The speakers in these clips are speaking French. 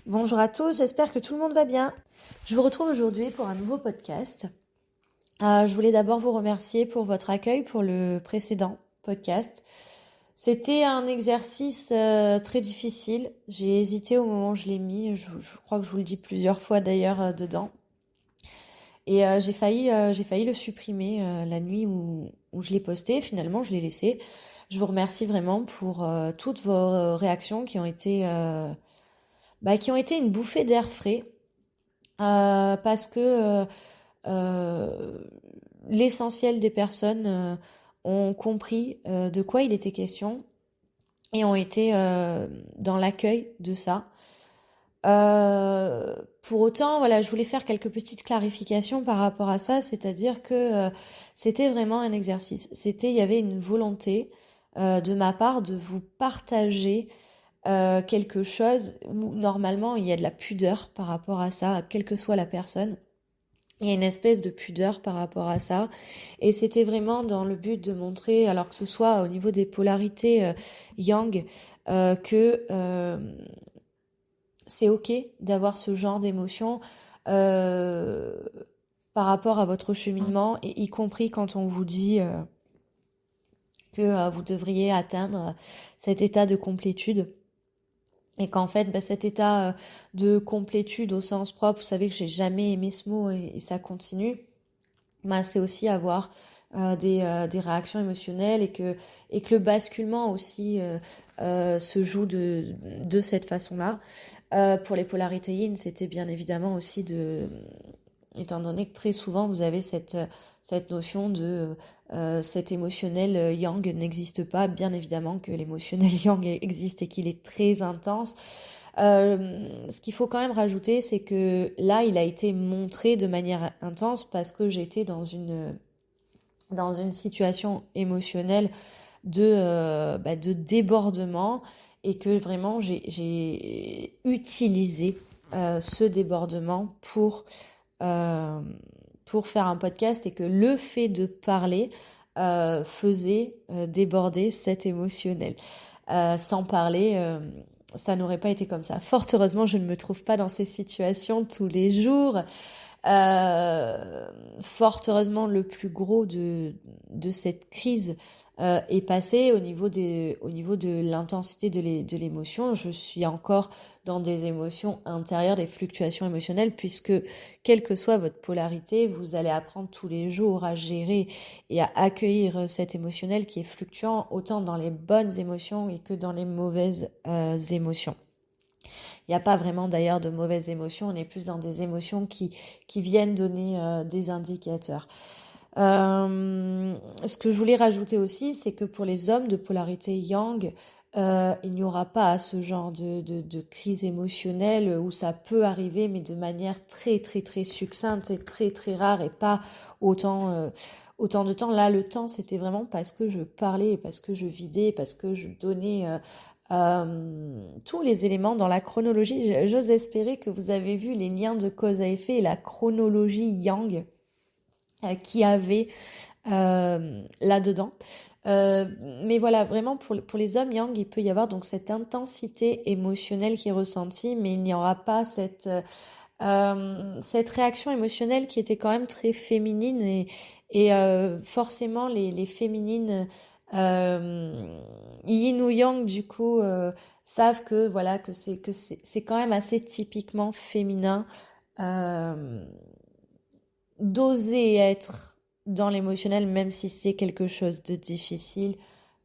Bonjour à tous, j'espère que tout le monde va bien. Je vous retrouve aujourd'hui pour un nouveau podcast. Je voulais d'abord vous remercier pour votre accueil pour le précédent podcast. C'était un exercice très difficile. J'ai hésité au moment où je l'ai mis. Je crois que je vous le dis plusieurs fois d'ailleurs dedans. Et j'ai failli le supprimer la nuit où je l'ai posté. Finalement, je l'ai laissé. Je vous remercie vraiment pour toutes vos réactions qui ont été une bouffée d'air frais. Parce que euh, l'essentiel des personnes ont compris de quoi il était question et ont été dans l'accueil de ça. Pour autant, voilà, je voulais faire quelques petites clarifications par rapport à ça, c'est-à-dire que c'était vraiment un exercice. Il y avait une volonté de ma part de vous partager quelque chose où normalement il y a de la pudeur par rapport à ça, quelle que soit la personne. Il y a une espèce de pudeur par rapport à ça. Et c'était vraiment dans le but de montrer, alors que ce soit au niveau des polarités yang, que c'est ok d'avoir ce genre d'émotion euh, par rapport à votre cheminement, et y compris quand on vous dit que vous devriez atteindre cet état de complétude. Et qu'en fait, cet état de complétude au sens propre, vous savez que j'ai jamais aimé ce mot et ça continue, c'est aussi avoir des réactions émotionnelles et que le basculement aussi se joue de cette façon-là. Pour les polarités yin, c'était bien évidemment aussi étant donné que très souvent vous avez cette notion de cet émotionnel yang n'existe pas, bien évidemment que l'émotionnel yang existe et qu'il est très intense. Ce qu'il faut quand même rajouter, c'est que là, il a été montré de manière intense parce que j'étais dans une situation émotionnelle de débordement et que vraiment j'ai utilisé ce débordement euh, pour faire un podcast et que le fait de parler faisait déborder cet émotionnel. Sans parler, ça n'aurait pas été comme ça. Fort heureusement, je ne me trouve pas dans ces situations tous les jours. Fort heureusement, le plus gros de cette crise est passé au niveau de l'intensité de l'émotion. Je suis encore dans des émotions intérieures, des fluctuations émotionnelles, puisque quelle que soit votre polarité, vous allez apprendre tous les jours à gérer et à accueillir cet émotionnel qui est fluctuant, autant dans les bonnes émotions et que dans les mauvaises émotions. Il n'y a pas vraiment d'ailleurs de mauvaises émotions, on est plus dans des émotions qui viennent donner des indicateurs. Ce que je voulais rajouter aussi, c'est que pour les hommes de polarité yang, il n'y aura pas ce genre de crise émotionnelle où ça peut arriver, mais de manière très très très succincte et très très rare et pas autant de temps. Là, le temps, c'était vraiment parce que je parlais, parce que je vidais, parce que je donnais tous les éléments dans la chronologie. J'ose espérer que vous avez vu les liens de cause à effet et la chronologie yang qui avait là-dedans. Mais voilà, vraiment pour les hommes yang, il peut y avoir donc cette intensité émotionnelle qui est ressentie, mais il n'y aura pas cette réaction émotionnelle qui était quand même très féminine et forcément les féminines yin ou yang du coup savent que voilà que c'est quand même assez typiquement féminin euh, d'oser être dans l'émotionnel même si c'est quelque chose de difficile.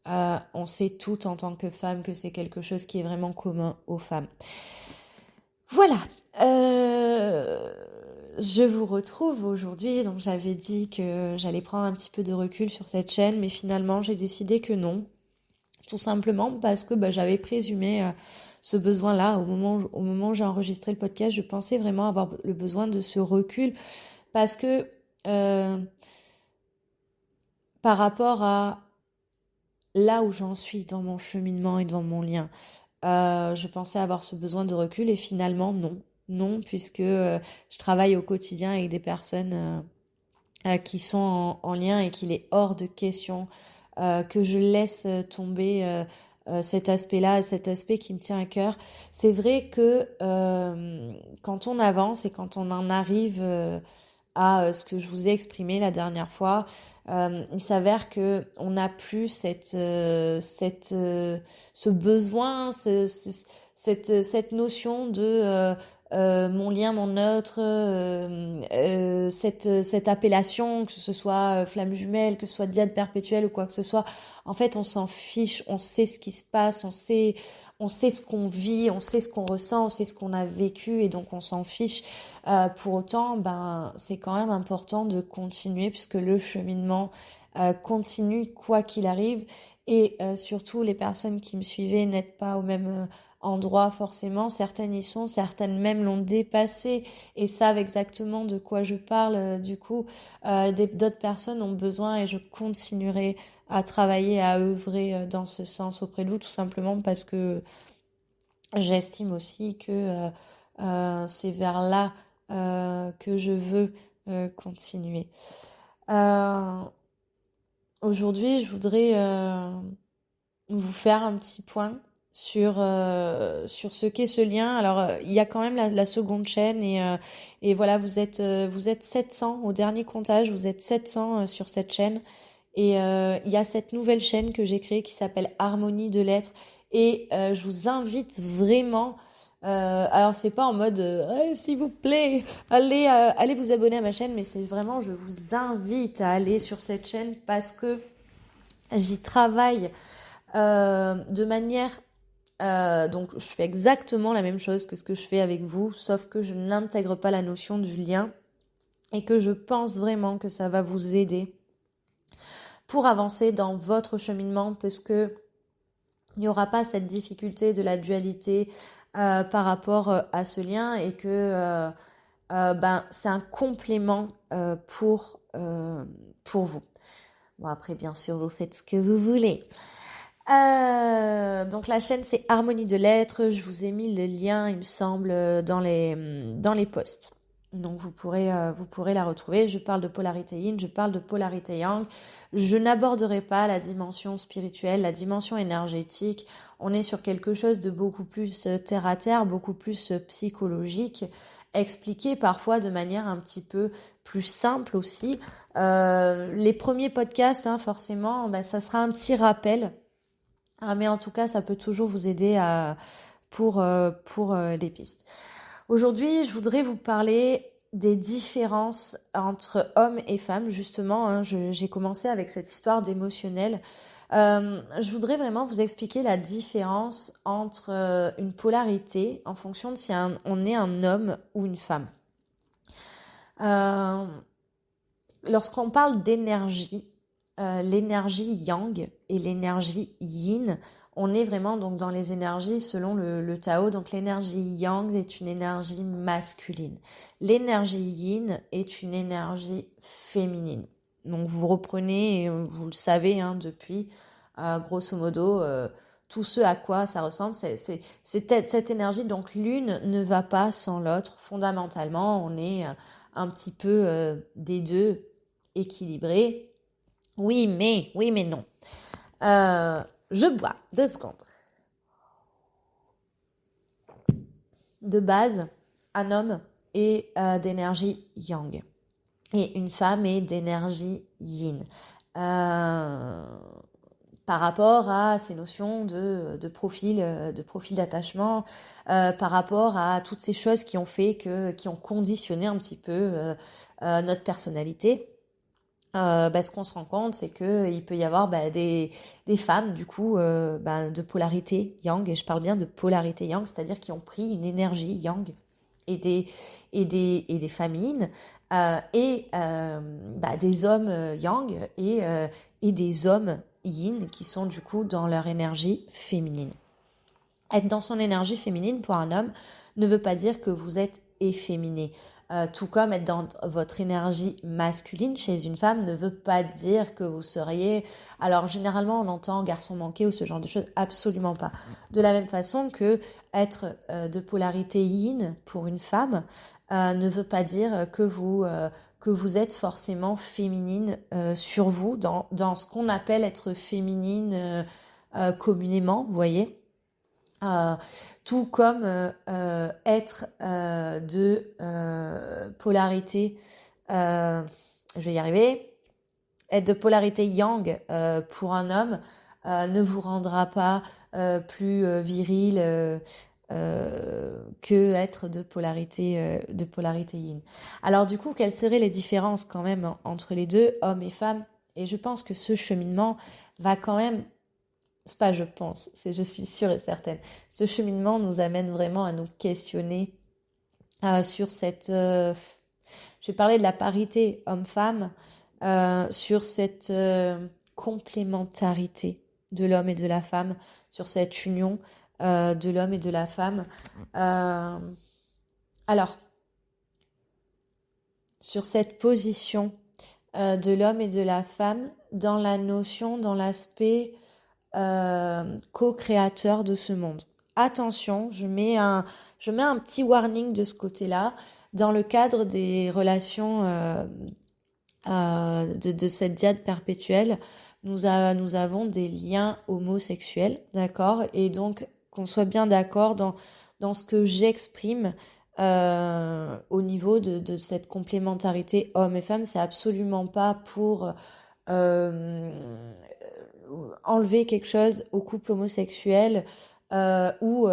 On sait toutes en tant que femme que c'est quelque chose qui est vraiment commun aux femmes. Voilà. Euh, je vous retrouve aujourd'hui. Donc j'avais dit que j'allais prendre un petit peu de recul sur cette chaîne, mais finalement j'ai décidé que non. Tout simplement parce que j'avais présumé ce besoin-là au moment où j'ai enregistré le podcast. Je pensais vraiment avoir le besoin de ce recul parce que euh, par rapport à là où j'en suis dans mon cheminement et dans mon lien, je pensais avoir ce besoin de recul et finalement non. Non, puisque je travaille au quotidien avec des personnes qui sont en lien et qu'il est hors de question que je laisse tomber cet aspect-là, cet aspect qui me tient à cœur. C'est vrai que quand on avance et quand on en arrive à ce que je vous ai exprimé la dernière fois, il s'avère que on n'a plus ce besoin, cette notion de mon lien, mon autre, cette appellation, que ce soit flamme jumelle, que ce soit diade perpétuelle ou quoi que ce soit. En fait, on s'en fiche, on sait ce qui se passe, on sait ce qu'on vit, on sait ce qu'on ressent, on sait ce qu'on a vécu et donc on s'en fiche. Pour autant, ben, c'est quand même important de continuer puisque le cheminement continue quoi qu'il arrive et surtout les personnes qui me suivaient n'êtes pas au même endroit forcément, certaines y sont, certaines même l'ont dépassé et savent exactement de quoi je parle. Du coup, d'autres personnes ont besoin et je continuerai à travailler, à œuvrer dans ce sens auprès de vous, tout simplement parce que j'estime aussi que c'est vers là que je veux continuer. Euh, Aujourd'hui, je voudrais vous faire un petit point sur ce qu'est ce lien. Alors, il y a quand même la seconde chaîne et voilà, vous êtes 700 au dernier comptage, vous êtes 700 sur cette chaîne. Et il y a cette nouvelle chaîne que j'ai créée qui s'appelle Harmonie de l'être. Et je vous invite vraiment. Alors c'est pas en mode s'il vous plaît, allez vous abonner à ma chaîne, mais c'est vraiment je vous invite à aller sur cette chaîne parce que j'y travaille de manière donc je fais exactement la même chose que ce que je fais avec vous, sauf que je n'intègre pas la notion du lien et que je pense vraiment que ça va vous aider pour avancer dans votre cheminement parce que il n'y aura pas cette difficulté de la dualité par rapport à ce lien et que ben, c'est un complément pour vous. Bon, après, bien sûr, vous faites ce que vous voulez. Donc la chaîne c'est Harmonie de l'être, je vous ai mis le lien il me semble dans les posts. Donc vous pourrez la retrouver. Je parle de polarité yin, je parle de polarité yang. Je n'aborderai pas la dimension spirituelle, la dimension énergétique. On est sur quelque chose de beaucoup plus terre à terre, beaucoup plus psychologique, expliqué parfois de manière un petit peu plus simple aussi. Les premiers podcasts, hein, forcément, ben, ça sera un petit rappel. Mais en tout cas, ça peut toujours vous aider pour les pistes. Aujourd'hui, je voudrais vous parler des différences entre hommes et femmes. Justement, hein, j'ai commencé avec cette histoire d'émotionnel. Je voudrais vraiment vous expliquer la différence entre une polarité en fonction de si on est un homme ou une femme. Lorsqu'on parle d'énergie, l'énergie yang et l'énergie yin, on est vraiment donc dans les énergies selon le Tao. Donc l'énergie yang est une énergie masculine. L'énergie yin est une énergie féminine. Donc vous reprenez, vous le savez hein, depuis, grosso modo, tout ce à quoi ça ressemble, c'est cette énergie. Donc l'une ne va pas sans l'autre. Fondamentalement, on est un petit peu des deux équilibrés. Oui, mais non. Je bois 2 secondes. De base, un homme est d'énergie yang et une femme est d'énergie yin. Par rapport à ces notions de profil d'attachement, par rapport à toutes ces choses qui ont fait qui ont conditionné un petit peu notre personnalité. Ce qu'on se rend compte, c'est que il peut y avoir des femmes du coup de polarité yang, et je parle bien de polarité yang, c'est-à-dire qui ont pris une énergie yang et des féminines des hommes yang et des hommes yin qui sont du coup dans leur énergie féminine. Être dans son énergie féminine pour un homme ne veut pas dire que vous êtes efféminé. Tout comme être dans votre énergie masculine chez une femme ne veut pas dire que vous seriez... Alors généralement on entend garçon manqué ou ce genre de choses, absolument pas. De la même façon que être de polarité yin pour une femme ne veut pas dire que vous êtes forcément féminine sur vous, dans ce qu'on appelle être féminine communément, vous voyez. Euh, Tout comme être de polarité, je vais y arriver, être de polarité yang pour un homme ne vous rendra pas plus viril que être de polarité yin. Alors du coup, quelles seraient les différences quand même entre les deux, hommes et femmes? Et je pense que ce cheminement va quand même, c'est pas je pense, c'est je suis sûre et certaine, ce cheminement nous amène vraiment à nous questionner sur je vais parler de la parité homme-femme, sur cette complémentarité de l'homme et de la femme, sur cette union de l'homme et de la femme. Euh, alors, sur cette position de l'homme et de la femme dans la notion, dans l'aspect co-créateur de ce monde. Attention, je mets un petit warning de ce côté-là dans le cadre des relations de cette diade perpétuelle. Nous avons des liens homosexuels, d'accord? Et donc, qu'on soit bien d'accord dans ce que j'exprime au niveau de cette complémentarité homme et femme, c'est absolument pas pour euh, enlever quelque chose au couple homosexuel ou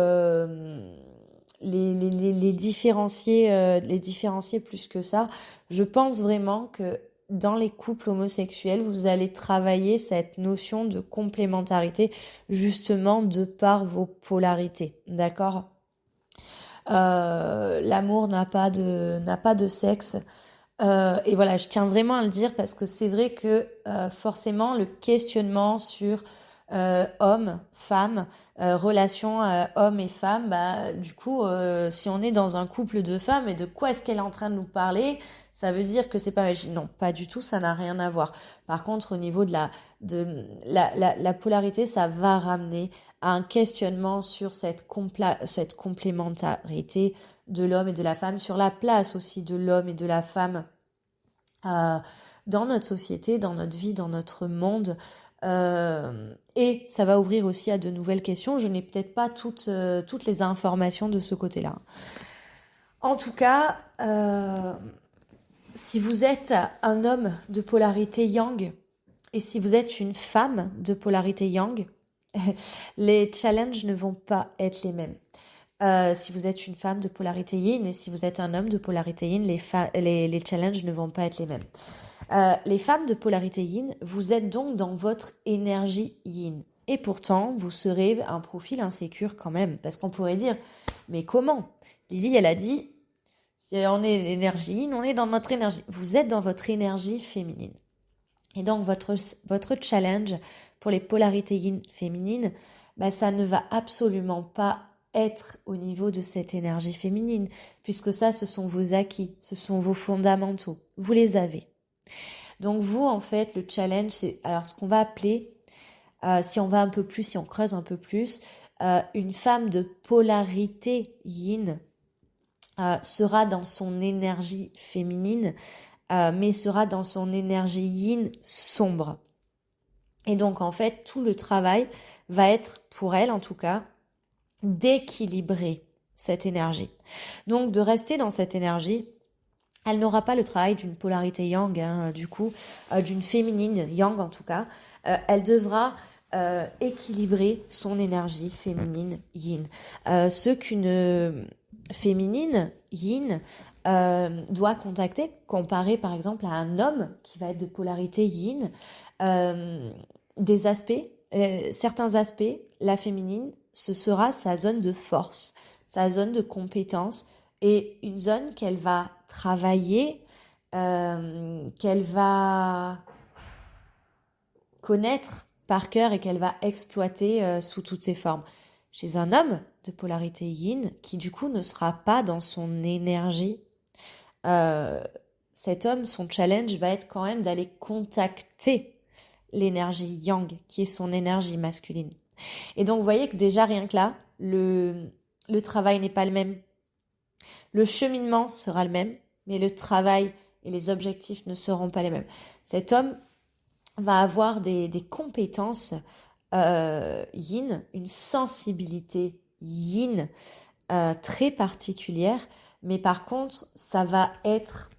les différencier plus que ça. Je pense vraiment que dans les couples homosexuels, vous allez travailler cette notion de complémentarité justement de par vos polarités, d'accord? L'amour n'a pas de sexe. Et voilà, je tiens vraiment à le dire parce que c'est vrai que forcément le questionnement sur homme, femme, relation homme et femme, bah du coup, si on est dans un couple de femmes et de quoi est-ce qu'elle est en train de nous parler, ça veut dire que c'est pas magique. Non, pas du tout, ça n'a rien à voir. Par contre, au niveau la polarité, ça va ramener à un questionnement sur cette complémentarité de l'homme et de la femme, sur la place aussi de l'homme et de la femme euh, dans notre société, dans notre vie, dans notre monde. Et ça va ouvrir aussi à de nouvelles questions. Je n'ai peut-être pas toutes les informations de ce côté-là. En tout cas, si vous êtes un homme de polarité yang et si vous êtes une femme de polarité yang, les challenges ne vont pas être les mêmes. Si vous êtes une femme de polarité yin et si vous êtes un homme de polarité yin, les challenges ne vont pas être les mêmes. Les femmes de polarité yin, vous êtes donc dans votre énergie yin. Et pourtant, vous serez un profil insécure quand même. Parce qu'on pourrait dire, mais comment? Lily, elle a dit, si on est l'énergie yin, on est dans notre énergie. Vous êtes dans votre énergie féminine. Et donc, votre challenge pour les polarités yin féminines, bah, ça ne va absolument pas être au niveau de cette énergie féminine, puisque ça, ce sont vos acquis, ce sont vos fondamentaux. Vous les avez. Donc vous, en fait, le challenge, c'est alors ce qu'on va appeler, si on va un peu plus, si on creuse un peu plus, une femme de polarité yin sera dans son énergie féminine, mais sera dans son énergie yin sombre. Et donc, en fait, tout le travail va être, pour elle en tout cas, d'équilibrer cette énergie. Donc, de rester dans cette énergie. Elle n'aura pas le travail d'une polarité yang, hein, du coup, d'une féminine yang en tout cas. Elle devra équilibrer son énergie féminine yin. Ce qu'une féminine yin doit contacter, comparé par exemple à un homme qui va être de polarité yin, des aspects, certains aspects, la féminine, ce sera sa zone de force, sa zone de compétence, et une zone qu'elle va travailler, qu'elle va connaître par cœur et qu'elle va exploiter sous toutes ses formes. Chez un homme de polarité yin, qui du coup ne sera pas dans son énergie, cet homme, son challenge va être quand même d'aller contacter l'énergie yang, qui est son énergie masculine. Et donc vous voyez que déjà rien que là, le travail n'est pas le même. Le cheminement sera le même, mais le travail et les objectifs ne seront pas les mêmes. Cet homme va avoir des compétences yin, une sensibilité yin très particulière, mais par contre, ça va être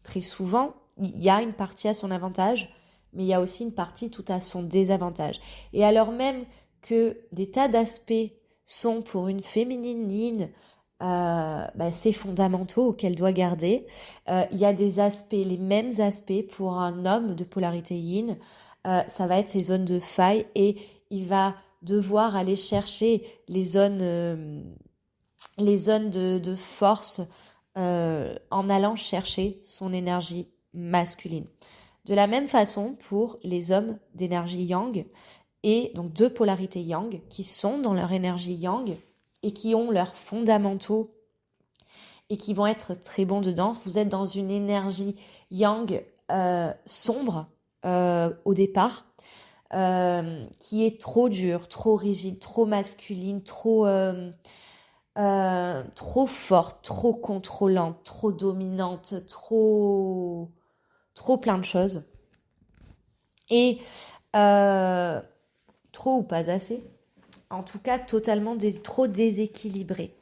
très souvent, il y a une partie à son avantage, mais il y a aussi une partie tout à son désavantage. Et alors même que des tas d'aspects sont pour une féminine yin ses fondamentaux qu'elle doit garder, il y a des aspects, les mêmes aspects pour un homme de polarité yin, ça va être ses zones de faille et il va devoir aller chercher les zones de force en allant chercher son énergie masculine. De la même façon pour les hommes d'énergie yang et donc de polarité yang qui sont dans leur énergie yang et qui ont leurs fondamentaux et qui vont être très bons dedans. Vous êtes dans une énergie yang sombre au départ, qui est trop dure, trop rigide, trop masculine, trop forte, trop contrôlante, trop dominante, trop plein de choses. Et trop ou pas assez. En tout cas, totalement trop déséquilibré.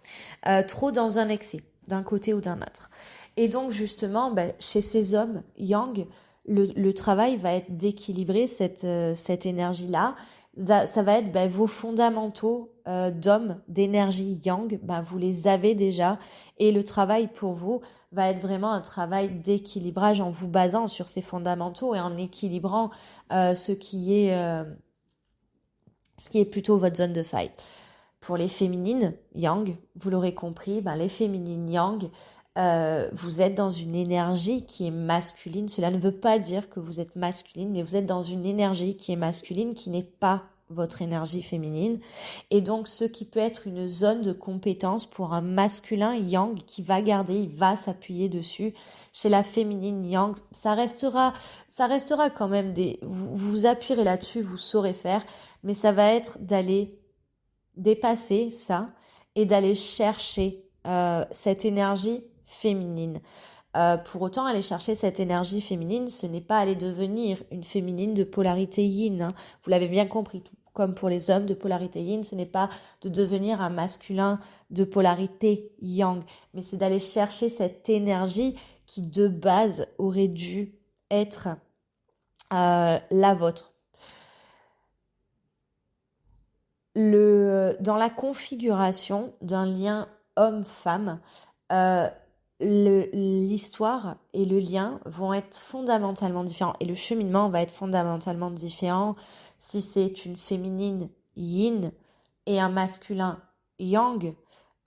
Trop dans un excès, d'un côté ou d'un autre. Et donc, justement, chez ces hommes yang, le travail va être d'équilibrer cette énergie-là. Ça va être vos fondamentaux d'hommes, d'énergie yang, vous les avez déjà. Et le travail pour vous va être vraiment un travail d'équilibrage en vous basant sur ces fondamentaux et en équilibrant ce qui est plutôt votre zone de faille. Pour les féminines yang, vous l'aurez compris, les féminines yang, vous êtes dans une énergie qui est masculine. Cela ne veut pas dire que vous êtes masculine, mais vous êtes dans une énergie qui est masculine, qui n'est pas votre énergie féminine. Et donc, ce qui peut être une zone de compétence pour un masculin yang qui va garder, il va s'appuyer dessus. Chez la féminine yang, ça restera quand même vous vous appuierez là-dessus, vous saurez faire, mais ça va être d'aller dépasser ça et d'aller chercher cette énergie féminine. Pour autant, aller chercher cette énergie féminine, ce n'est pas aller devenir une féminine de polarité yin. Hein. Vous l'avez bien compris, tout comme pour les hommes de polarité yin, ce n'est pas de devenir un masculin de polarité yang, mais c'est d'aller chercher cette énergie qui de base aurait dû être la vôtre. Dans la configuration d'un lien homme-femme, l'histoire et le lien vont être fondamentalement différents et le cheminement va être fondamentalement différent si c'est une féminine yin et un masculin yang,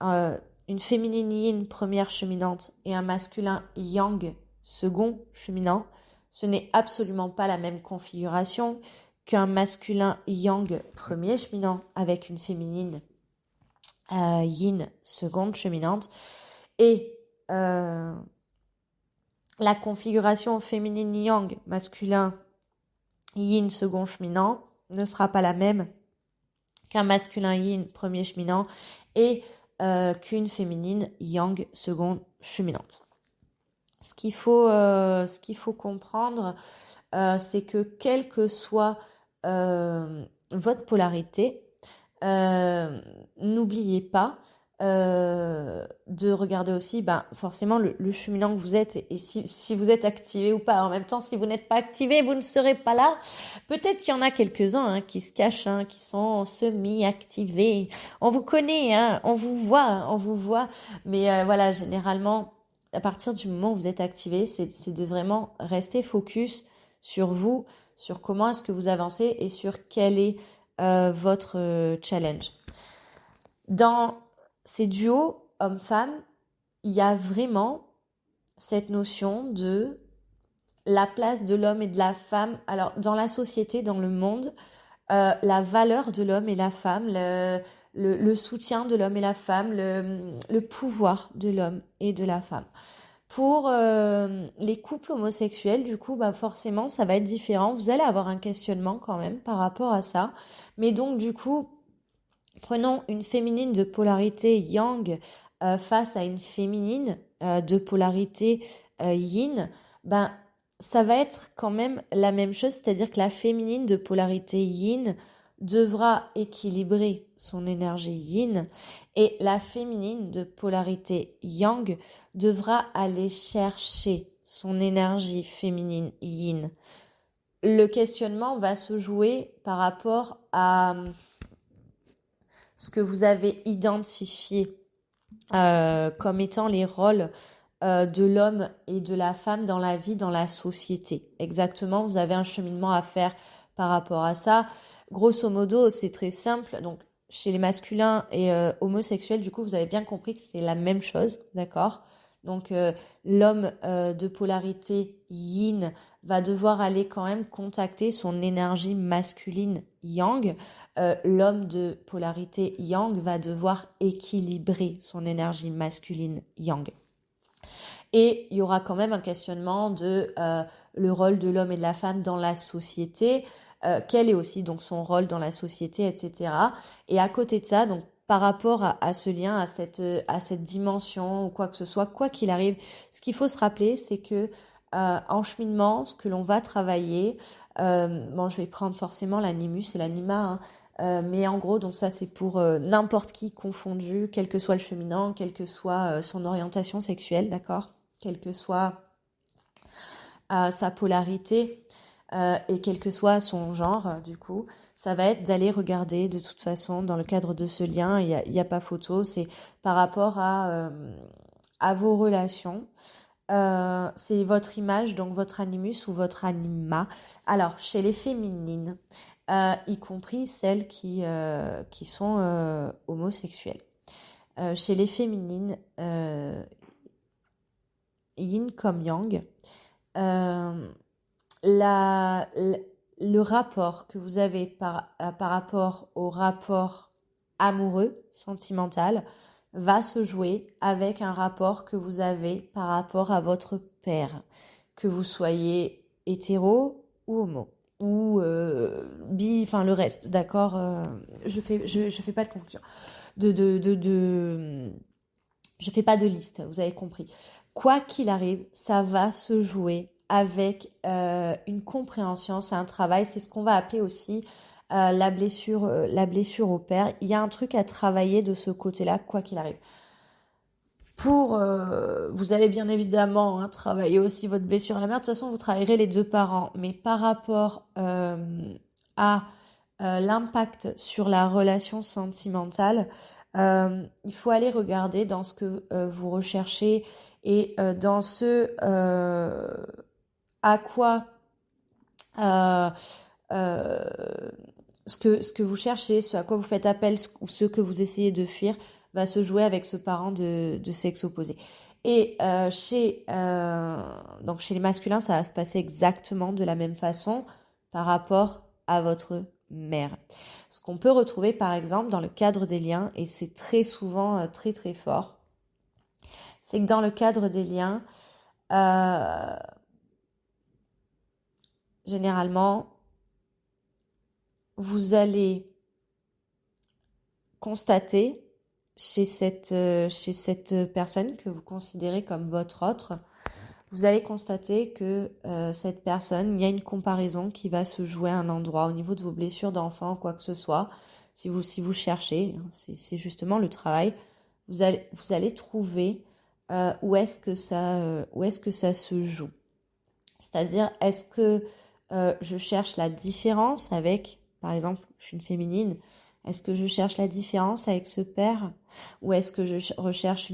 une féminine yin première cheminante et un masculin yang second cheminant. Ce n'est absolument pas la même configuration qu'un masculin yang premier cheminant avec une féminine yin seconde cheminante. Et la configuration féminine yang masculin yin second cheminant ne sera pas la même qu'un masculin yin premier cheminant et qu'une féminine yang seconde cheminante. Ce qu'il faut comprendre, c'est que quelle que soit votre polarité, n'oubliez pas de regarder aussi forcément le cheminant que vous êtes et si vous êtes activé ou pas. En même temps, si vous n'êtes pas activé, vous ne serez pas là. Peut-être qu'il y en a quelques-uns qui se cachent, qui sont semi-activés. On vous connaît, on vous voit. Mais voilà, généralement, à partir du moment où vous êtes activé, c'est de vraiment rester focus sur vous, sur comment est-ce que vous avancez et sur quel est votre challenge. Dans ces duos hommes-femmes, il y a vraiment cette notion de la place de l'homme et de la femme. Alors, dans la société, dans le monde, la valeur de l'homme et la femme, le soutien de l'homme et la femme, le pouvoir de l'homme et de la femme. Pour les couples homosexuels, du coup, forcément, ça va être différent. Vous allez avoir un questionnement quand même par rapport à ça. Mais donc, du coup, prenons une féminine de polarité yang face à une féminine de polarité yin. Ça va être quand même la même chose. C'est-à-dire que la féminine de polarité yin devra équilibrer son énergie yin et la féminine de polarité yang devra aller chercher son énergie féminine yin. Le questionnement va se jouer par rapport à ce que vous avez identifié comme étant les rôles de l'homme et de la femme dans la vie, dans la société. Exactement, vous avez un cheminement à faire par rapport à ça. Grosso modo, c'est très simple. Donc, chez les masculins et homosexuels, du coup, vous avez bien compris que c'est la même chose, d'accord ? Donc, l'homme de polarité yin va devoir aller quand même contacter son énergie masculine yang. L'homme de polarité yang va devoir équilibrer son énergie masculine yang. Et il y aura quand même un questionnement de le rôle de l'homme et de la femme dans la société, quel est aussi donc son rôle dans la société, etc. Et à côté de ça, donc par rapport à ce lien, à cette dimension ou quoi que ce soit, quoi qu'il arrive, ce qu'il faut se rappeler, c'est que en cheminement, ce que l'on va travailler, bon, je vais prendre forcément l'animus et l'anima, hein, mais en gros, donc ça c'est pour n'importe qui confondu, quel que soit le cheminement, quelle que soit son orientation sexuelle, d'accord ? Quelle que soit sa polarité et quel que soit son genre, du coup, ça va être d'aller regarder de toute façon dans le cadre de ce lien, il y a pas photo, c'est par rapport à vos relations. C'est votre image, donc votre animus ou votre anima. Alors, chez les féminines, y compris celles qui sont homosexuelles. Chez les féminines, yin comme yang, le rapport que vous avez par rapport au rapport amoureux, sentimental, va se jouer avec un rapport que vous avez par rapport à votre père, que vous soyez hétéro ou homo ou bi, enfin le reste, d'accord. Je fais pas de conclusion, je fais pas de liste, vous avez compris. Quoi qu'il arrive, ça va se jouer avec une compréhension, c'est un travail, c'est ce qu'on va appeler aussi la blessure au père. Il y a un truc à travailler de ce côté-là, quoi qu'il arrive. Vous allez bien évidemment travailler aussi votre blessure à la mère. De toute façon, vous travaillerez les deux parents. Mais par rapport à l'impact sur la relation sentimentale, il faut aller regarder dans ce que vous recherchez et dans ce à quoi ce que vous cherchez, ce à quoi vous faites appel ou ce que vous essayez de fuir va se jouer avec ce parent de sexe opposé. Et donc chez les masculins, ça va se passer exactement de la même façon par rapport à votre mère. Ce qu'on peut retrouver par exemple dans le cadre des liens, et c'est très souvent très très fort, c'est que dans le cadre des liens, généralement, vous allez constater chez cette personne que vous considérez comme votre autre, vous allez constater que cette personne, il y a une comparaison qui va se jouer à un endroit au niveau de vos blessures d'enfant, quoi que ce soit. Si vous cherchez, c'est justement le travail. Vous allez trouver où est-ce que ça se joue. C'est-à-dire, est-ce que je cherche la différence avec, par exemple, je suis une féminine, est-ce que je cherche la différence avec ce père ou est-ce que je recherche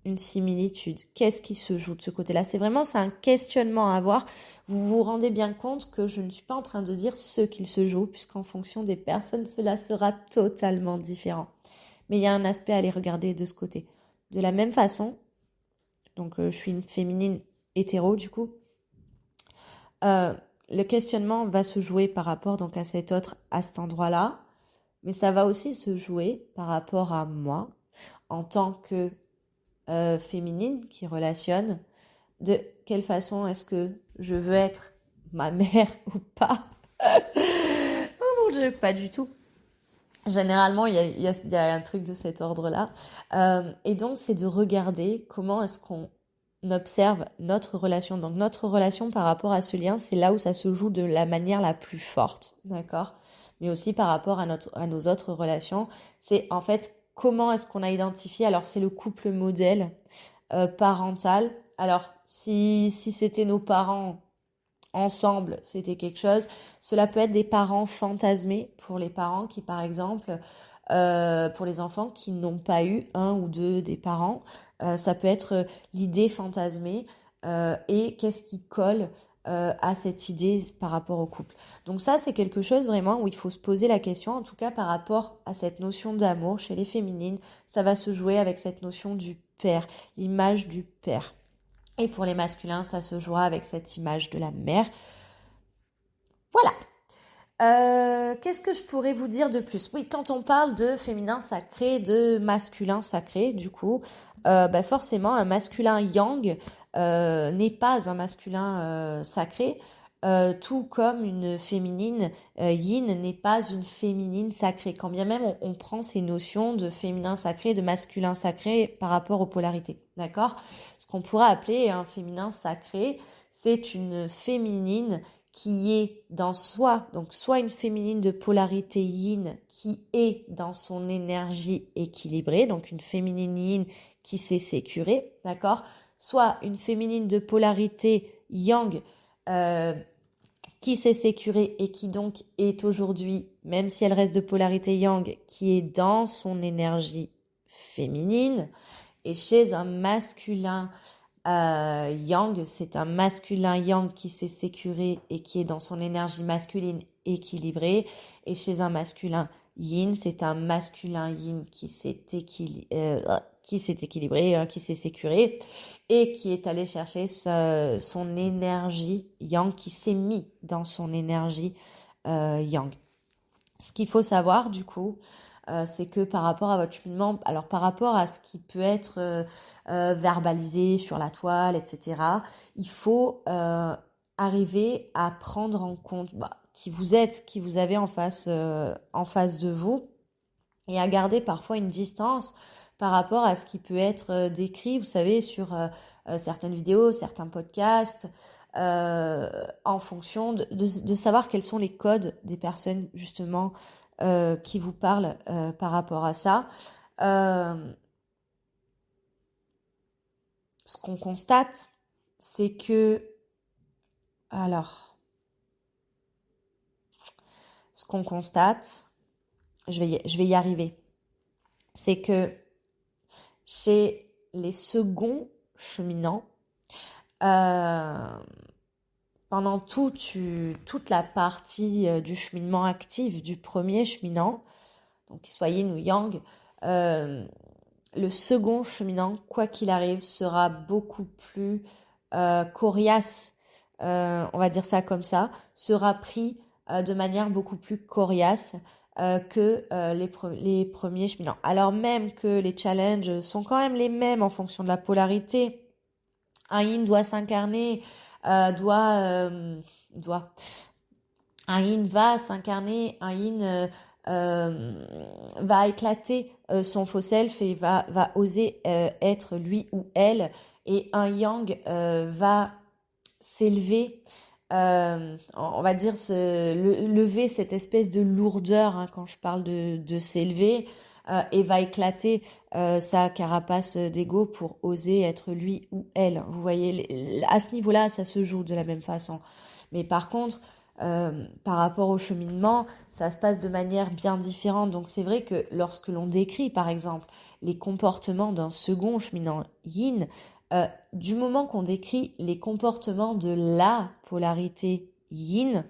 une similitude? Qu'est-ce qui se joue de ce côté-là? C'est un questionnement à avoir. Vous vous rendez bien compte que je ne suis pas en train de dire ce qu'il se joue, puisqu'en fonction des personnes, cela sera totalement différent. Mais il y a un aspect à aller regarder de ce côté. De la même façon, donc je suis une féminine hétéro du coup, le questionnement va se jouer par rapport donc à cet autre, à cet endroit-là, mais ça va aussi se jouer par rapport à moi, en tant que féminine qui relationne, de quelle façon est-ce que je veux être ma mère ou pas. Oh mon Dieu, pas du tout. Généralement, il y a un truc de cet ordre-là. Et donc, c'est de regarder comment est-ce qu'on observe notre relation. Donc, notre relation par rapport à ce lien, c'est là où ça se joue de la manière la plus forte, d'accord ? mais aussi par rapport à nos autres relations. C'est en fait comment est-ce qu'on a identifié, alors c'est le couple modèle parental. Alors si c'était nos parents ensemble, c'était quelque chose. Cela peut être des parents fantasmés pour les parents qui, par exemple, pour les enfants qui n'ont pas eu un ou deux des parents, ça peut être l'idée fantasmée et qu'est-ce qui colle à cette idée par rapport au couple. Donc ça, c'est quelque chose vraiment où il faut se poser la question, en tout cas par rapport à cette notion d'amour chez les féminines, ça va se jouer avec cette notion du père, l'image du père. Et pour les masculins, ça se jouera avec cette image de la mère. Voilà. Qu'est-ce que je pourrais vous dire de plus? Oui, quand on parle de féminin sacré, de masculin sacré, du coup, forcément, un masculin yang n'est pas un masculin sacré, tout comme une féminine yin n'est pas une féminine sacrée. Quand bien même on prend ces notions de féminin sacré, de masculin sacré par rapport aux polarités, d'accord? Ce qu'on pourrait appeler un féminin sacré, c'est une féminine qui est dans soi, donc soit une féminine de polarité yin qui est dans son énergie équilibrée, donc une féminine yin qui sait s'écurer, d'accord? Soit une féminine de polarité yang qui sait s'écurer et qui donc est aujourd'hui, même si elle reste de polarité yang, qui est dans son énergie féminine. Et chez un masculin yang, c'est un masculin yang qui sait s'écurer et qui est dans son énergie masculine équilibrée. Et chez un masculin yin, c'est un masculin yin qui s'est équilibré, qui s'est sécuré et qui est allé chercher son énergie yang, qui s'est mis dans son énergie yang. Ce qu'il faut savoir du coup, c'est que par rapport à votre cheminement, alors par rapport à ce qui peut être verbalisé sur la toile, etc., il faut arriver à prendre en compte qui vous êtes, qui vous avez en face de vous, et à garder parfois une distance par rapport à ce qui peut être décrit, vous savez, sur certaines vidéos, certains podcasts, en fonction de savoir quels sont les codes des personnes justement qui vous parlent par rapport à ça. Ce qu'on constate, c'est que... Alors, ce qu'on constate, je vais y arriver, c'est que chez les seconds cheminants, pendant toute la partie du cheminement actif du premier cheminant, donc qu'il soit yin ou yang, le second cheminant, quoi qu'il arrive, sera beaucoup plus coriace, on va dire ça comme ça, sera pris de manière beaucoup plus coriace que les premiers cheminants. Alors même que les challenges sont quand même les mêmes en fonction de la polarité. Un yin doit s'incarner, un yin va s'incarner, un yin va éclater son faux self et va oser être lui ou elle, et un yang va s'élever, on va dire lever cette espèce de lourdeur, hein, quand je parle de s'élever, et va éclater sa carapace d'ego pour oser être lui ou elle. Vous voyez, à ce niveau-là, ça se joue de la même façon. Mais par contre, par rapport au cheminement, ça se passe de manière bien différente. Donc c'est vrai que lorsque l'on décrit, par exemple, les comportements d'un second cheminant yin, du moment qu'on décrit les comportements de la polarité yin,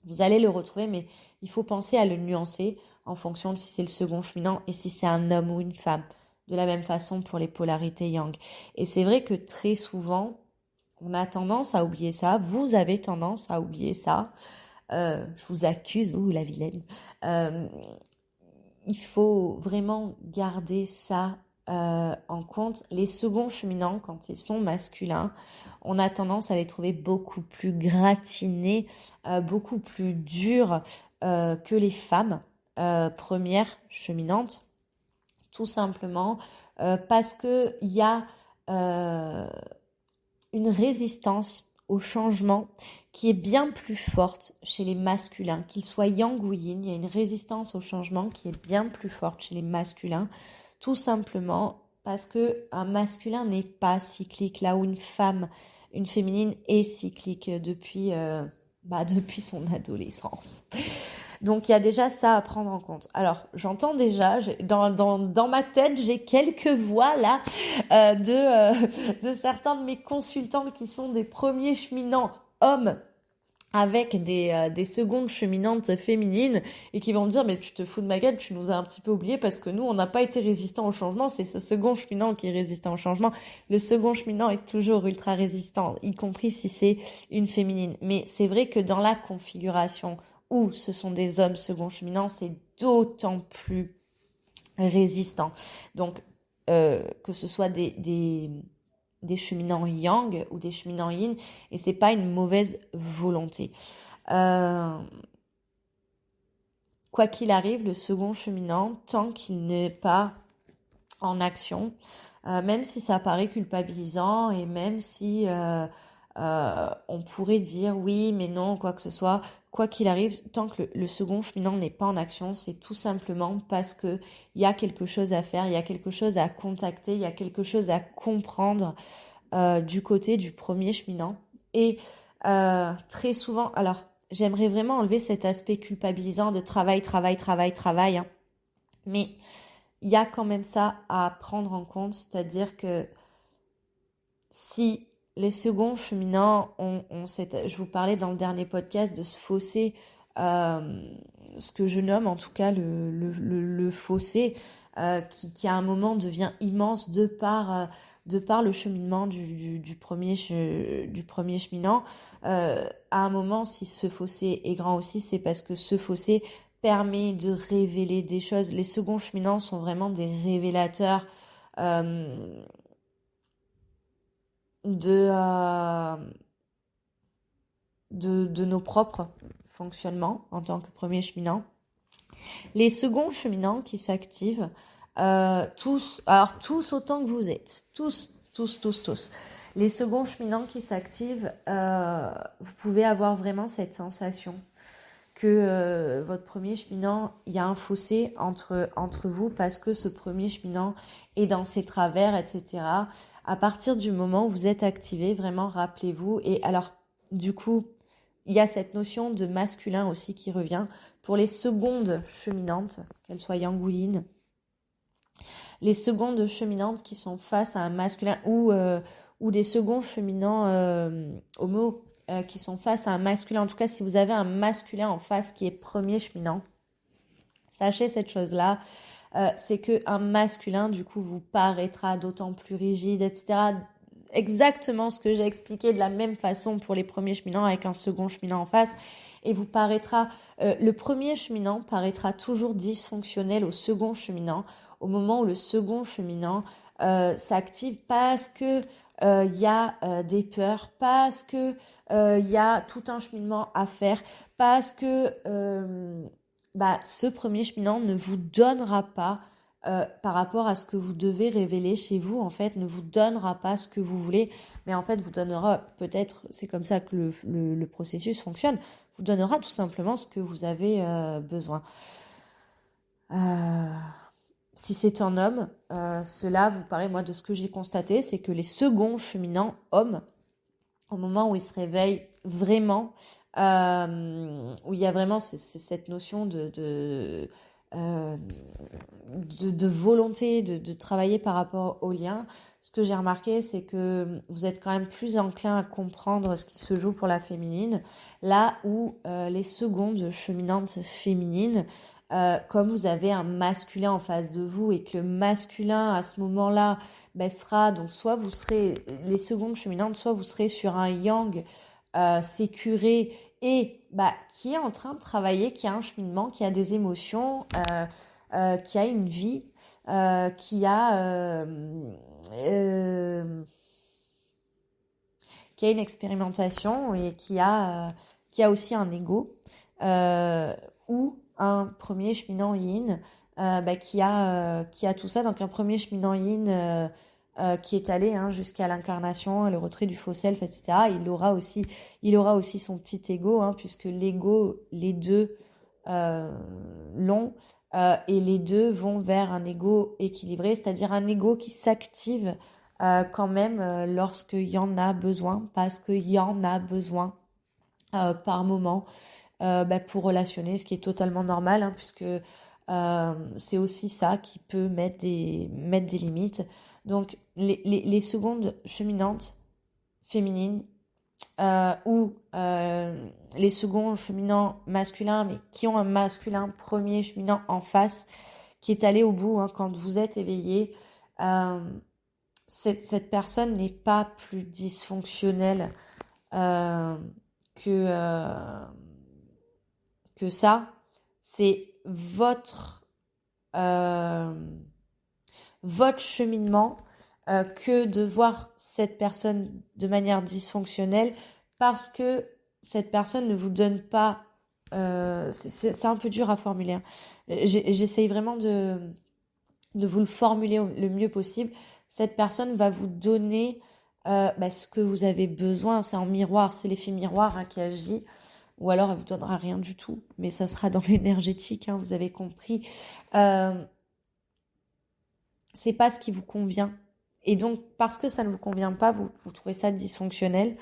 vous allez le retrouver, mais il faut penser à le nuancer en fonction de si c'est le second cheminant et si c'est un homme ou une femme. De la même façon pour les polarités yang. Et c'est vrai que très souvent, on a tendance à oublier ça. Vous avez tendance à oublier ça. Je vous accuse, la vilaine. Il faut vraiment garder ça en compte. Les seconds cheminants, quand ils sont masculins, on a tendance à les trouver beaucoup plus gratinés, beaucoup plus durs que les femmes premières cheminantes, tout simplement parce qu'il y a une résistance au changement qui est bien plus forte chez les masculins, qu'ils soient yang ou yin. Il y a une résistance au changement qui est bien plus forte chez les masculins, tout simplement parce que un masculin n'est pas cyclique, là où une féminine est cyclique depuis son adolescence. Donc il y a déjà ça à prendre en compte. Alors j'entends déjà, dans ma tête, j'ai quelques voix là de certains de mes consultants qui sont des premiers cheminants hommes avec des secondes cheminantes féminines et qui vont me dire mais tu te fous de ma gueule, tu nous as un petit peu oublié parce que nous on n'a pas été résistants au changement, c'est ce second cheminant qui est résistant au changement. Le second cheminant est toujours ultra résistant, y compris si c'est une féminine. Mais c'est vrai que dans la configuration où ce sont des hommes second cheminants, c'est d'autant plus résistant. Donc que ce soit des cheminants yang ou des cheminants yin, et c'est pas une mauvaise volonté. Quoi qu'il arrive, le second cheminant, tant qu'il n'est pas en action, même si ça paraît culpabilisant et même si on pourrait dire oui, mais non, quoi que ce soit, quoi qu'il arrive, tant que le second cheminant n'est pas en action, c'est tout simplement parce que il y a quelque chose à faire, il y a quelque chose à contacter, il y a quelque chose à comprendre du côté du premier cheminant. Et très souvent, alors j'aimerais vraiment enlever cet aspect culpabilisant de travail, hein. Mais il y a quand même ça à prendre en compte, c'est-à-dire que si les seconds cheminants je vous parlais dans le dernier podcast de ce fossé, ce que je nomme en tout cas le fossé, qui à un moment devient immense de par le cheminement du premier cheminant. À un moment, si ce fossé est grand aussi, c'est parce que ce fossé permet de révéler des choses. Les seconds cheminants sont vraiment des révélateurs de nos propres fonctionnements en tant que premier cheminant. Les seconds cheminants qui s'activent, tous autant que vous êtes, tous. Les seconds cheminants qui s'activent, vous pouvez avoir vraiment cette sensation que votre premier cheminant, il y a un fossé entre vous parce que ce premier cheminant est dans ses travers, etc. À partir du moment où vous êtes activé, vraiment rappelez-vous. Et alors, du coup, il y a cette notion de masculin aussi qui revient pour les secondes cheminantes, qu'elles soient yang ou yin. Les secondes cheminantes qui sont face à un masculin ou des seconds cheminants homo qui sont face à un masculin. En tout cas, si vous avez un masculin en face qui est premier cheminant, sachez cette chose-là, c'est qu'un masculin, du coup, vous paraîtra d'autant plus rigide, etc. Exactement ce que j'ai expliqué de la même façon pour les premiers cheminants avec un second cheminant en face. Et vous paraîtra, le premier cheminant paraîtra toujours dysfonctionnel au second cheminant au moment où le second cheminant s'active parce que il y a des peurs, parce que il y a tout un cheminement à faire, parce que ce premier cheminant ne vous donnera pas par rapport à ce que vous devez révéler chez vous, en fait, ne vous donnera pas ce que vous voulez, mais en fait, vous donnera peut-être, c'est comme ça que le processus fonctionne, vous donnera tout simplement ce que vous avez besoin. Si c'est un homme, cela vous paraît, moi, de ce que j'ai constaté, c'est que les seconds cheminants hommes, au moment où ils se réveillent vraiment, où il y a vraiment cette notion de volonté de travailler par rapport au lien, ce que j'ai remarqué, c'est que vous êtes quand même plus enclin à comprendre ce qui se joue pour la féminine, là où les secondes cheminantes féminines, comme vous avez un masculin en face de vous et que le masculin à ce moment-là sera, donc soit vous serez, les secondes cheminantes, soit vous serez sur un yang sécuré et qui est en train de travailler, qui a un cheminement, qui a des émotions, qui a une vie, qui a une expérimentation et qui a aussi un ego, ou un premier cheminant yin qui a tout ça. Donc un premier cheminant yin qui est allé jusqu'à l'incarnation, le retrait du faux self, etc. Il aura aussi son petit ego, puisque l'ego, les deux l'ont, et les deux vont vers un ego équilibré, c'est-à-dire un ego qui s'active quand même lorsqu'il y en a besoin, parce qu'il y en a besoin par moment pour relationner, ce qui est totalement normal, puisque c'est aussi ça qui peut mettre des limites. Donc les secondes cheminantes féminines ou les seconds cheminants masculins, mais qui ont un masculin premier cheminant en face, qui est allé au bout quand vous êtes éveillé. Cette personne n'est pas plus dysfonctionnelle euh, que, euh, que ça. C'est euh, votre cheminement que de voir cette personne de manière dysfonctionnelle parce que cette personne ne vous donne pas... c'est un peu dur à formuler. J'essaye vraiment de vous le formuler le mieux possible. Cette personne va vous donner ce que vous avez besoin. C'est en miroir, c'est l'effet miroir qui agit. Ou alors elle vous donnera rien du tout, mais ça sera dans l'énergétique, vous avez compris. C'est pas ce qui vous convient. Et donc, parce que ça ne vous convient pas, vous trouvez ça dysfonctionnel.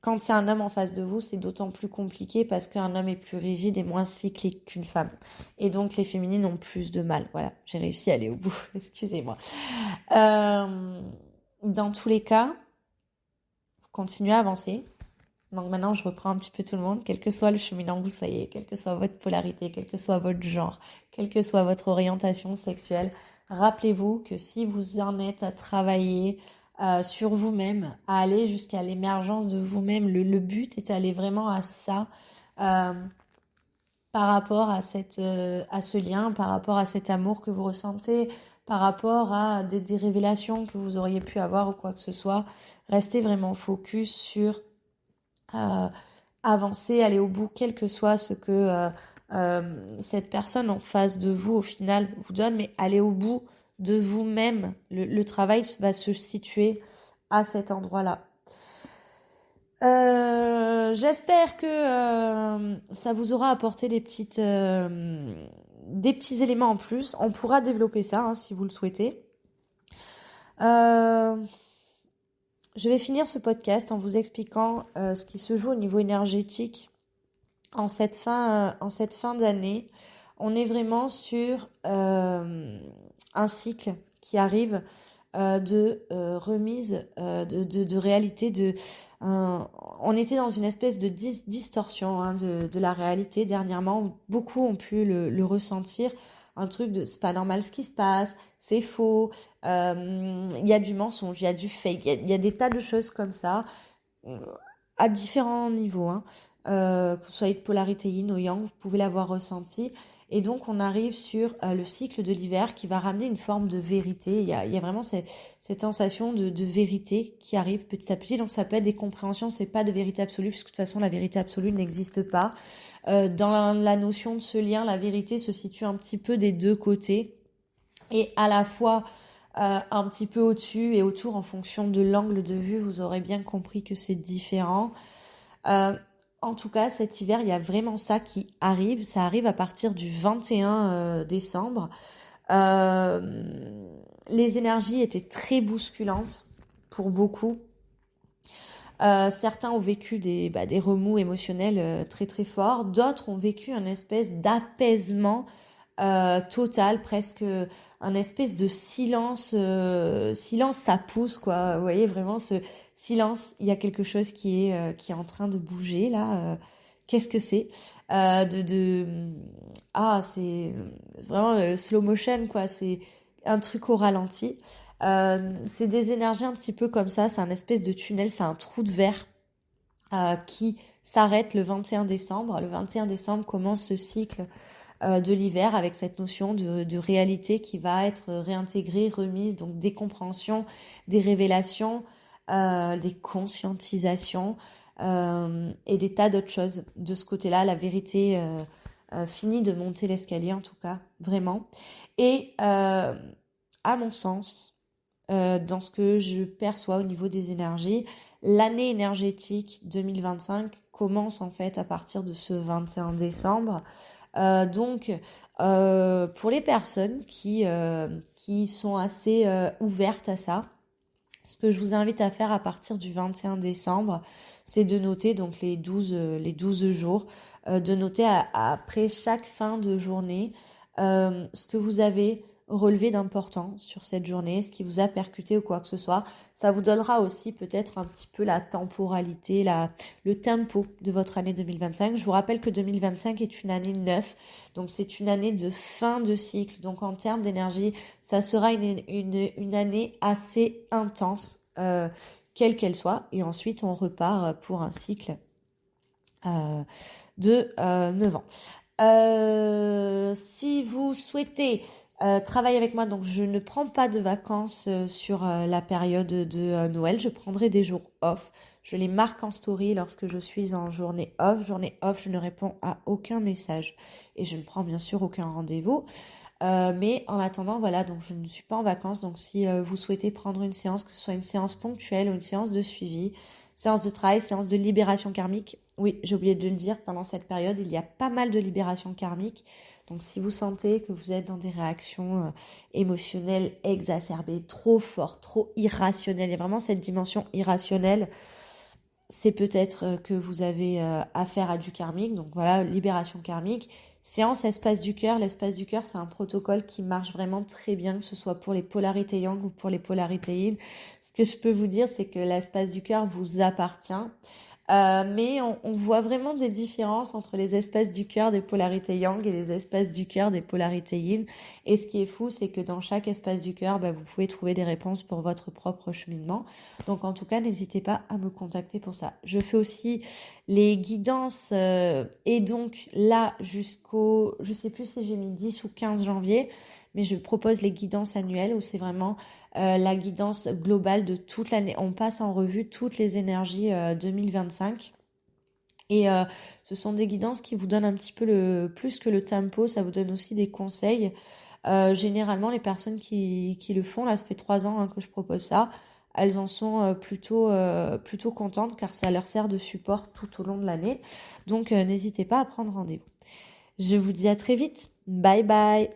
Quand c'est un homme en face de vous, c'est d'autant plus compliqué parce qu'un homme est plus rigide et moins cyclique qu'une femme. Et donc, les féminines ont plus de mal. Voilà, j'ai réussi à aller au bout. Excusez-moi. Dans tous les cas, continuez à avancer. Donc maintenant, je reprends un petit peu tout le monde, quel que soit le cheminement que vous soyez, quelle que soit votre polarité, quel que soit votre genre, quelle que soit votre orientation sexuelle. Rappelez-vous que si vous en êtes à travailler sur vous-même, à aller jusqu'à l'émergence de vous-même, le but est d'aller vraiment à ça, par rapport à ce lien, par rapport à cet amour que vous ressentez, par rapport à des révélations que vous auriez pu avoir ou quoi que ce soit. Restez vraiment focus sur avancer, aller au bout, quel que soit ce que cette personne en face de vous au final vous donne, mais aller au bout de vous-même. Le travail va se situer à cet endroit-là. J'espère que ça vous aura apporté des petits éléments en plus. On pourra développer ça si vous le souhaitez. Je vais finir ce podcast en vous expliquant ce qui se joue au niveau énergétique en cette fin d'année. On est vraiment sur un cycle qui arrive de remise de réalité. On était dans une espèce de distorsion de la réalité dernièrement. Beaucoup ont pu le ressentir. Un truc de c'est pas normal ce qui se passe, c'est faux, il y a du mensonge, il y a du fake, il y a des tas de choses comme ça à différents niveaux. Que vous soyez de polarité yin ou yang, vous pouvez l'avoir ressenti. Et donc, on arrive sur le cycle de l'hiver qui va ramener une forme de vérité. Il y a vraiment cette sensation de vérité qui arrive petit à petit. Donc, ça peut être des compréhensions, c'est pas de vérité absolue, puisque de toute façon, la vérité absolue n'existe pas. Dans la notion de ce lien, la vérité se situe un petit peu des deux côtés. Et à la fois un petit peu au-dessus et autour en fonction de l'angle de vue, vous aurez bien compris que c'est différent. En tout cas, cet hiver, il y a vraiment ça qui arrive. Ça arrive à partir du 21 décembre. Les énergies étaient très bousculantes pour beaucoup. Certains ont vécu des remous émotionnels très très forts. D'autres ont vécu une espèce d'apaisement total, presque un espèce de silence. Silence, ça pousse, quoi. Vous voyez, vraiment ce silence, il y a quelque chose qui est en train de bouger, là. Qu'est-ce que c'est c'est vraiment le slow motion, quoi. C'est un truc au ralenti. C'est des énergies un petit peu comme ça. C'est un espèce de tunnel, c'est un trou de verre qui s'arrête le 21 décembre. Le 21 décembre commence ce cycle de l'hiver avec cette notion de réalité qui va être réintégrée, remise, donc des compréhensions, des révélations, des conscientisations et des tas d'autres choses. De ce côté-là, la vérité finit de monter l'escalier en tout cas, vraiment. Et à mon sens, dans ce que je perçois au niveau des énergies. L'année énergétique 2025 commence en fait à partir de ce 21 décembre. Donc, pour les personnes qui sont assez ouvertes à ça, ce que je vous invite à faire à partir du 21 décembre, c'est de noter donc les 12 jours, de noter après chaque fin de journée ce que vous avez relevé d'important sur cette journée, ce qui vous a percuté ou quoi que ce soit. Ça vous donnera aussi peut-être un petit peu la temporalité, le tempo de votre année 2025. Je vous rappelle que 2025 est une année 9, donc c'est une année de fin de cycle. Donc en termes d'énergie, ça sera une année assez intense, quelle qu'elle soit. Et ensuite, on repart pour un cycle de 9 ans. Si vous souhaitez travailler avec moi, donc je ne prends pas de vacances sur la période de Noël, je prendrai des jours off. Je les marque en story lorsque je suis en journée off. Journée off, je ne réponds à aucun message et je ne prends bien sûr aucun rendez-vous. Mais en attendant, voilà, donc je ne suis pas en vacances. Donc si vous souhaitez prendre une séance, que ce soit une séance ponctuelle ou une séance de suivi, séance de travail, séance de libération karmique, oui, j'ai oublié de le dire, pendant cette période, il y a pas mal de libération karmique. Donc si vous sentez que vous êtes dans des réactions émotionnelles exacerbées, trop fortes, trop irrationnelles, il y a vraiment cette dimension irrationnelle, c'est peut-être que vous avez affaire à du karmique. Donc voilà, libération karmique. Séance espace du cœur. L'espace du cœur, c'est un protocole qui marche vraiment très bien, que ce soit pour les polarités yang ou pour les polarités yin. Ce que je peux vous dire, c'est que l'espace du cœur vous appartient. Mais on voit vraiment des différences entre les espaces du cœur des polarités yang et les espaces du cœur des polarités yin. Et ce qui est fou, c'est que dans chaque espace du cœur, vous pouvez trouver des réponses pour votre propre cheminement. Donc en tout cas, n'hésitez pas à me contacter pour ça. Je fais aussi les guidances et donc là jusqu'au, je sais plus si j'ai mis 10 ou 15 janvier, mais je propose les guidances annuelles où c'est vraiment la guidance globale de toute l'année. On passe en revue toutes les énergies 2025. Et ce sont des guidances qui vous donnent un petit peu plus que le tempo, ça vous donne aussi des conseils. Généralement, les personnes qui le font, là, ça fait 3 ans que je propose ça, elles en sont plutôt contentes car ça leur sert de support tout au long de l'année. Donc, n'hésitez pas à prendre rendez-vous. Je vous dis à très vite. Bye bye.